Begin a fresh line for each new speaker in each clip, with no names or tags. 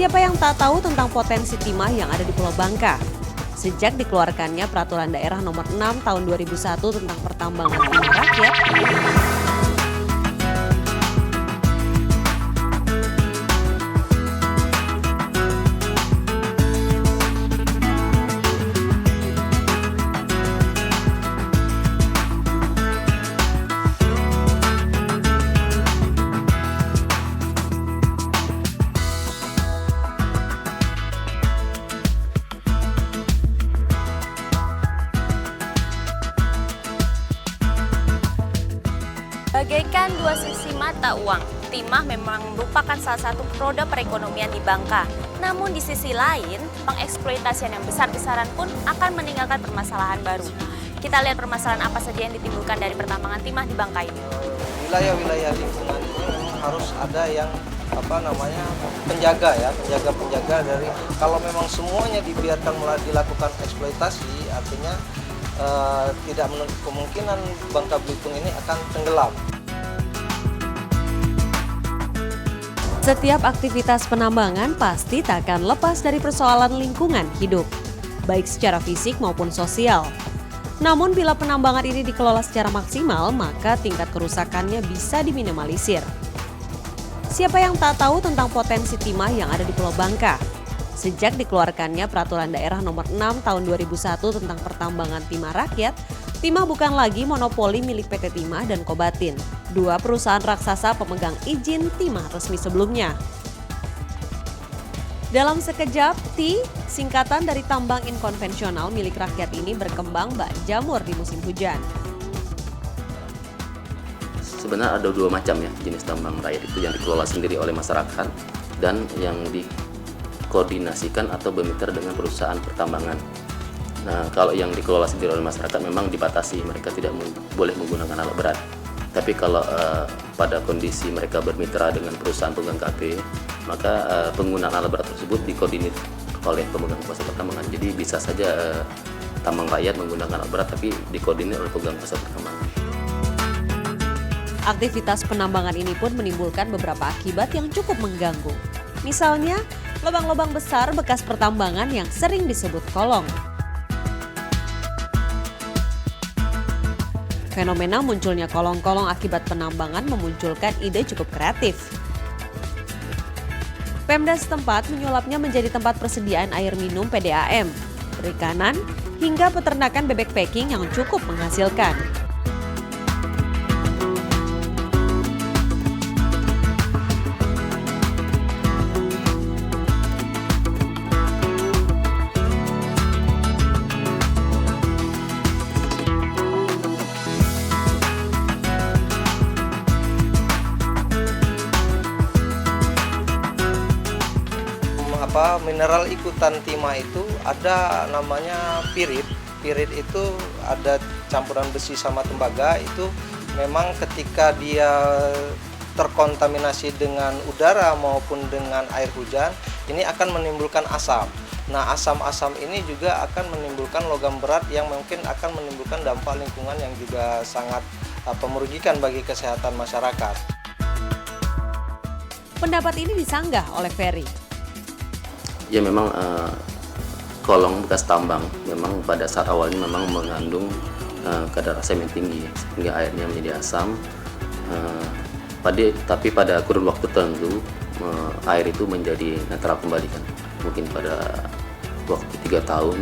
Siapa yang tak tahu tentang potensi timah yang ada di Pulau Bangka? Sejak dikeluarkannya Peraturan Daerah Nomor 6 Tahun 2001 tentang pertambangan timah rakyat,
bagaikan dua sisi mata uang, timah memang merupakan salah satu roda perekonomian di Bangka. Namun di sisi lain, pengeksploitasian yang besar-besaran pun akan meninggalkan permasalahan baru. Kita lihat permasalahan apa saja yang ditimbulkan dari pertambangan timah di Bangka ini.
Wilayah-wilayah lingkungan ini memang harus ada yang penjaga dari kalau memang semuanya dibiarkan dilakukan eksploitasi, artinya tidak menutup kemungkinan Bangka Belitung ini akan tenggelam.
setiap aktivitas penambangan pasti tak akan lepas dari persoalan lingkungan hidup, baik secara fisik maupun sosial. Namun bila penambangan ini dikelola secara maksimal, maka tingkat kerusakannya bisa diminimalisir. Siapa yang tak tahu tentang potensi timah yang ada di Pulau Bangka? Sejak dikeluarkannya Peraturan Daerah Nomor 6 Tahun 2001 tentang pertambangan timah rakyat, timah bukan lagi monopoli milik PT Timah dan Kobatin, dua perusahaan raksasa pemegang izin timah resmi sebelumnya. Dalam sekejap, singkatan dari tambang inkonvensional milik rakyat ini berkembang bak jamur di musim hujan.
Sebenarnya ada dua macam ya jenis tambang rakyat itu, yang dikelola sendiri oleh masyarakat dan yang dikoordinasikan atau bermitra dengan perusahaan pertambangan. Nah, kalau yang dikelola sendiri oleh masyarakat memang dibatasi, mereka tidak boleh menggunakan alat berat. Tapi kalau pada kondisi mereka bermitra dengan perusahaan pemegang KP, maka penggunaan alat berat tersebut dikoordinir oleh pemegang kuasa pertambangan. Jadi bisa saja tambang rakyat menggunakan alat berat tapi dikoordinir oleh pemegang kuasa pertambangan.
Aktivitas penambangan ini pun menimbulkan beberapa akibat yang cukup mengganggu. Misalnya, lubang-lubang besar bekas pertambangan yang sering disebut kolong. Fenomena munculnya kolong-kolong akibat penambangan memunculkan ide cukup kreatif. Pemda setempat menyulapnya menjadi tempat persediaan air minum PDAM, perikanan, hingga peternakan bebek packing yang cukup menghasilkan.
Mineral ikutan timah itu ada namanya pirit. Pirit itu ada campuran besi sama tembaga. Itu memang ketika dia terkontaminasi dengan udara maupun dengan air hujan, ini akan menimbulkan asam. Nah, asam-asam ini juga akan menimbulkan logam berat yang mungkin akan menimbulkan dampak lingkungan yang juga sangat merugikan bagi kesehatan masyarakat.
Pendapat ini disanggah oleh Ferry.
Ya memang kolong bekas tambang memang pada saat awalnya memang mengandung kadar asam yang tinggi sehingga airnya menjadi asam. Tapi pada kurun waktu tertentu air itu menjadi netral kembali kan. Mungkin pada waktu 3 tahun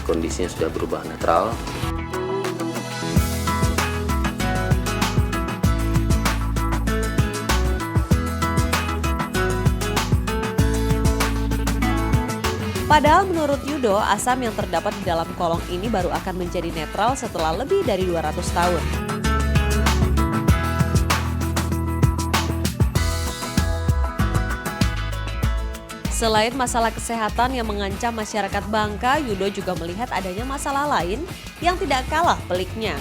kondisinya sudah berubah netral.
Padahal menurut Yudo, asam yang terdapat di dalam kolong ini baru akan menjadi netral setelah lebih dari 200 tahun. Selain masalah kesehatan yang mengancam masyarakat Bangka, Yudo juga melihat adanya masalah lain yang tidak kalah peliknya.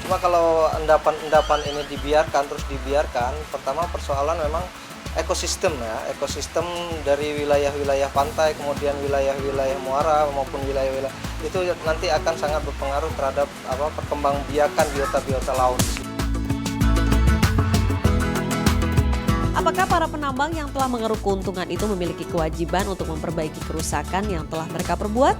Cuma kalau endapan-endapan ini dibiarkan, pertama persoalan memang ekosistem ya, ekosistem dari wilayah-wilayah pantai, kemudian wilayah-wilayah muara maupun wilayah-wilayah itu nanti akan sangat berpengaruh terhadap perkembangbiakan biota-biota laut.
Apakah para penambang yang telah mengeruk keuntungan itu memiliki kewajiban untuk memperbaiki kerusakan yang telah mereka perbuat?